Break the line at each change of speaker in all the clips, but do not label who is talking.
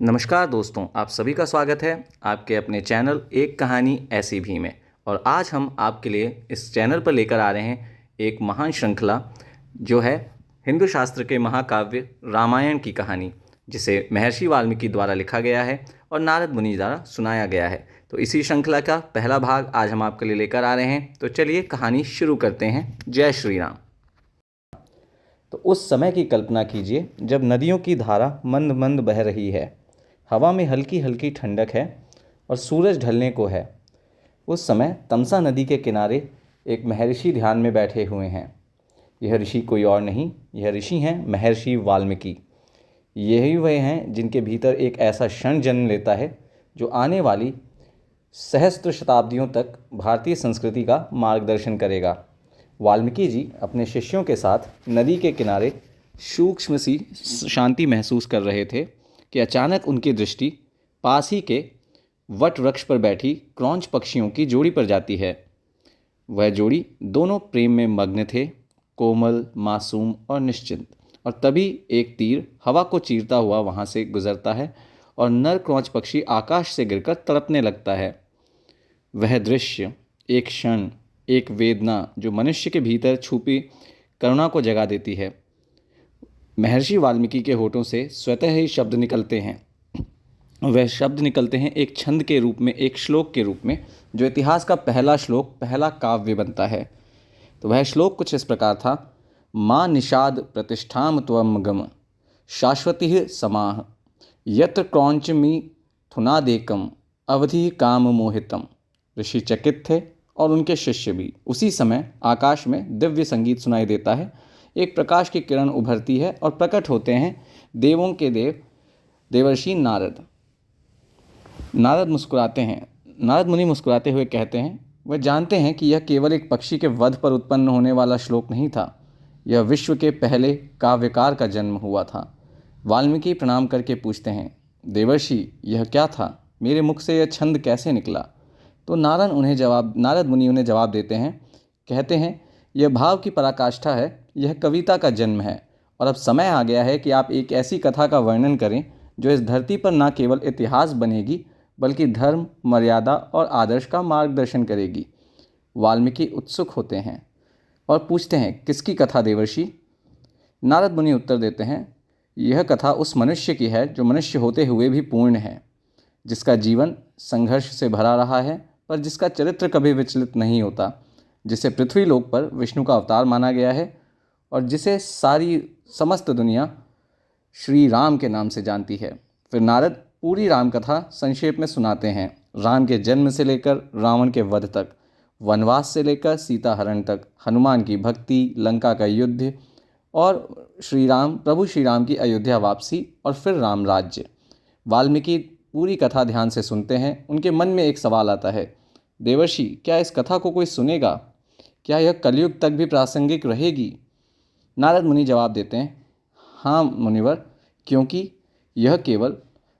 नमस्कार दोस्तों, आप सभी का स्वागत है आपके अपने चैनल एक कहानी ऐसी भी में। और आज हम आपके लिए इस चैनल पर लेकर आ रहे हैं एक महान श्रृंखला जो है हिंदू शास्त्र के महाकाव्य रामायण की कहानी, जिसे महर्षि वाल्मीकि द्वारा लिखा गया है और नारद मुनि द्वारा सुनाया गया है। तो इसी श्रृंखला का पहला भाग आज हम आपके लिए लेकर आ रहे हैं। तो चलिए कहानी शुरू करते हैं। जय श्री राम। तो उस समय की कल्पना कीजिए जब नदियों की धारा मंद मंद बह रही है, हवा में हल्की हल्की ठंडक है और सूरज ढलने को है। उस समय तमसा नदी के किनारे एक महर्षि ध्यान में बैठे हुए हैं। यह ऋषि कोई और नहीं, यह ऋषि हैं महर्षि वाल्मीकि। यही वह हैं जिनके भीतर एक ऐसा क्षण जन्म लेता है जो आने वाली सहस्त्र शताब्दियों तक भारतीय संस्कृति का मार्गदर्शन करेगा। वाल्मीकि जी अपने शिष्यों के साथ नदी के किनारे सूक्ष्म सी शांति महसूस कर रहे थे कि अचानक उनकी दृष्टि पास ही के वट वृक्ष पर बैठी क्रौंच पक्षियों की जोड़ी पर जाती है। वह जोड़ी दोनों प्रेम में मग्न थे, कोमल, मासूम और निश्चिंत। और तभी एक तीर हवा को चीरता हुआ वहाँ से गुजरता है और नर क्रौंच पक्षी आकाश से गिरकर तड़पने लगता है। वह दृश्य, एक क्षण, एक वेदना जो मनुष्य के भीतर छुपी करुणा को जगा देती है। महर्षि वाल्मीकि के होठों से स्वतः ही शब्द निकलते हैं। वह शब्द निकलते हैं एक छंद के रूप में, एक श्लोक के रूप में, जो इतिहास का पहला श्लोक, पहला काव्य बनता है। तो वह श्लोक कुछ इस प्रकार था। माँ निषाद प्रतिष्ठाम त्वम गम शाश्वती समाह यत्र क्रौंचमी थुनादेकम अवधि काम मोहितम। ऋषि चकित थे और उनके शिष्य भी। उसी समय आकाश में दिव्य संगीत सुनाई देता है। एक प्रकाश की किरण उभरती है और प्रकट होते हैं देवों के देव देवर्षि नारद। नारद मुस्कुराते हैं। नारद मुनि मुस्कुराते हुए कहते हैं, वह जानते हैं कि यह केवल एक पक्षी के वध पर उत्पन्न होने वाला श्लोक नहीं था, यह विश्व के पहले काव्यकार का जन्म हुआ था। वाल्मीकि प्रणाम करके पूछते हैं, देवर्षि यह क्या था? मेरे मुख से यह छंद कैसे निकला? तो नारद मुनि उन्हें जवाब देते हैं, कहते हैं, यह भाव की पराकाष्ठा है, यह कविता का जन्म है। और अब समय आ गया है कि आप एक ऐसी कथा का वर्णन करें जो इस धरती पर न केवल इतिहास बनेगी बल्कि धर्म, मर्यादा और आदर्श का मार्गदर्शन करेगी। वाल्मीकि उत्सुक होते हैं और पूछते हैं, किसकी कथा देवर्षि? नारद मुनि उत्तर देते हैं, यह कथा उस मनुष्य की है जो मनुष्य होते हुए भी पूर्ण है, जिसका जीवन संघर्ष से भरा रहा है पर जिसका चरित्र कभी विचलित नहीं होता, जिसे पृथ्वी लोक पर विष्णु का अवतार माना गया है और जिसे सारी समस्त दुनिया श्री राम के नाम से जानती है। फिर नारद पूरी राम कथा संक्षेप में सुनाते हैं। राम के जन्म से लेकर रावण के वध तक, वनवास से लेकर सीता हरण तक, हनुमान की भक्ति, लंका का युद्ध और प्रभु श्री राम की अयोध्या वापसी और फिर राम राज्य। वाल्मीकि पूरी कथा ध्यान से सुनते हैं। उनके मन में एक सवाल आता है, देवर्षि क्या इस कथा को कोई सुनेगा? क्या यह कलयुग तक भी प्रासंगिक रहेगी? नारद मुनि जवाब देते हैं, हाँ मुनिवर, क्योंकि यह केवल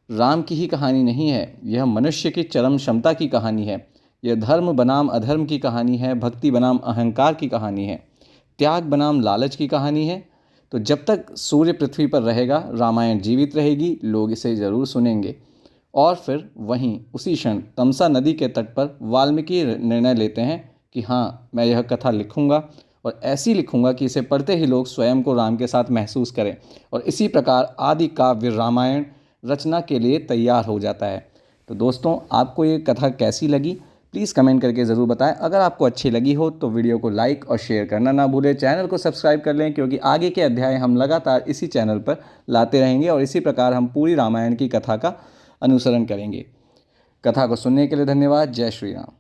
राम की ही कहानी नहीं है, यह मनुष्य की चरम क्षमता की कहानी है। यह धर्म बनाम अधर्म की कहानी है, भक्ति बनाम अहंकार की कहानी है, त्याग बनाम लालच की कहानी है। तो जब तक सूर्य पृथ्वी पर रहेगा रामायण जीवित रहेगी, लोग इसे ज़रूर सुनेंगे। और फिर वहीं उसी क्षण तमसा नदी के तट पर वाल्मीकि निर्णय लेते हैं कि हाँ, मैं यह कथा लिखूंगा और ऐसी लिखूंगा कि इसे पढ़ते ही लोग स्वयं को राम के साथ महसूस करें। और इसी प्रकार आदि काव्य रामायण रचना के लिए तैयार हो जाता है। तो दोस्तों, आपको ये कथा कैसी लगी प्लीज़ कमेंट करके ज़रूर बताएं। अगर आपको अच्छी लगी हो तो वीडियो को लाइक और शेयर करना ना भूलें। चैनल को सब्सक्राइब कर लें, क्योंकि आगे के अध्याय हम लगातार इसी चैनल पर लाते रहेंगे और इसी प्रकार हम पूरी रामायण की कथा का अनुसरण करेंगे। कथा को सुनने के लिए धन्यवाद। जय श्री राम।